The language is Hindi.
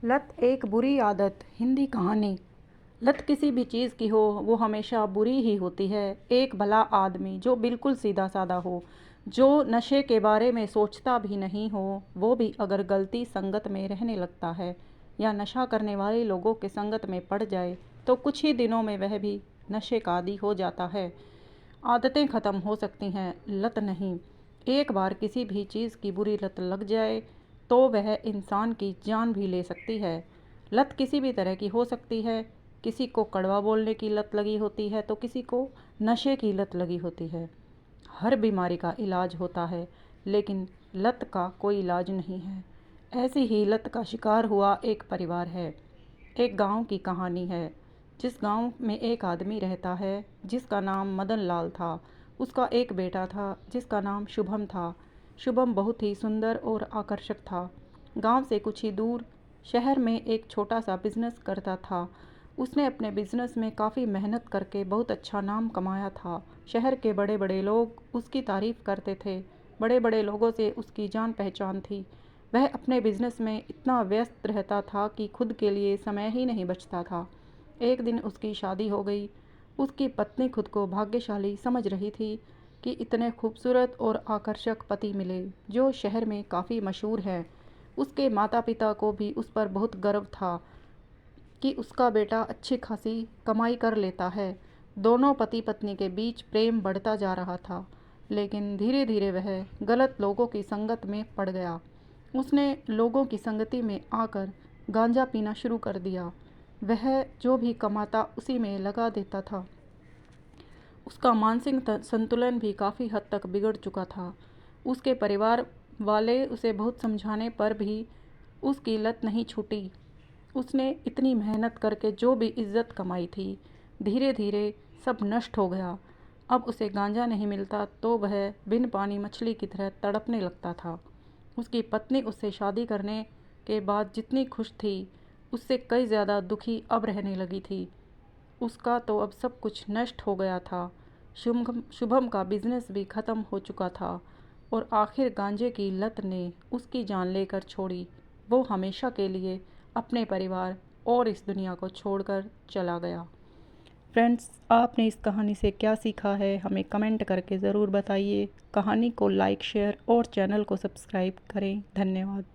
लत एक बुरी आदत। हिंदी कहानी। लत किसी भी चीज़ की हो वो हमेशा बुरी ही होती है। एक भला आदमी जो बिल्कुल सीधा साधा हो, जो नशे के बारे में सोचता भी नहीं हो, वो भी अगर गलती संगत में रहने लगता है या नशा करने वाले लोगों के संगत में पड़ जाए तो कुछ ही दिनों में वह भी नशे का आदी हो जाता है। आदतें ख़त्म हो सकती हैं, लत नहीं। एक बार किसी भी चीज़ की बुरी लत लग जाए तो वह इंसान की जान भी ले सकती है। लत किसी भी तरह की हो सकती है। किसी को कड़वा बोलने की लत लगी होती है तो किसी को नशे की लत लगी होती है। हर बीमारी का इलाज होता है, लेकिन लत का कोई इलाज नहीं है। ऐसी ही लत का शिकार हुआ एक परिवार है। एक गांव की कहानी है। जिस गांव में एक आदमी रहता है जिसका नाम मदन लाल था। उसका एक बेटा था जिसका नाम शुभम था। शुभम बहुत ही सुंदर और आकर्षक था। गांव से कुछ ही दूर शहर में एक छोटा सा बिजनेस करता था। उसने अपने बिजनेस में काफ़ी मेहनत करके बहुत अच्छा नाम कमाया था। शहर के बड़े बड़े लोग उसकी तारीफ़ करते थे। बड़े बड़े लोगों से उसकी जान पहचान थी। वह अपने बिजनेस में इतना व्यस्त रहता था कि खुद के लिए समय ही नहीं बचता था। एक दिन उसकी शादी हो गई। उसकी पत्नी खुद को भाग्यशाली समझ रही थी कि इतने खूबसूरत और आकर्षक पति मिले जो शहर में काफ़ी मशहूर हैं। उसके माता पिता को भी उस पर बहुत गर्व था कि उसका बेटा अच्छी खासी कमाई कर लेता है। दोनों पति पत्नी के बीच प्रेम बढ़ता जा रहा था, लेकिन धीरे धीरे वह गलत लोगों की संगत में पड़ गया। उसने लोगों की संगति में आकर गांजा पीना शुरू कर दिया। वह जो भी कमाता उसी में लगा देता था। उसका मानसिक संतुलन भी काफ़ी हद तक बिगड़ चुका था। उसके परिवार वाले उसे बहुत समझाने पर भी उसकी लत नहीं छूटी। उसने इतनी मेहनत करके जो भी इज्जत कमाई थी, धीरे धीरे सब नष्ट हो गया। अब उसे गांजा नहीं मिलता तो वह बिन पानी मछली की तरह तड़पने लगता था। उसकी पत्नी उससे शादी करने के बाद जितनी खुश थी, उससे कई ज़्यादा दुखी अब रहने लगी थी। उसका तो अब सब कुछ नष्ट हो गया था। शुभम शुभम का बिजनेस भी ख़त्म हो चुका था और आखिर गांजे की लत ने उसकी जान लेकर छोड़ी। वो हमेशा के लिए अपने परिवार और इस दुनिया को छोड़कर चला गया। फ्रेंड्स, आपने इस कहानी से क्या सीखा है हमें कमेंट करके ज़रूर बताइए। कहानी को लाइक, शेयर और चैनल को सब्सक्राइब करें। धन्यवाद।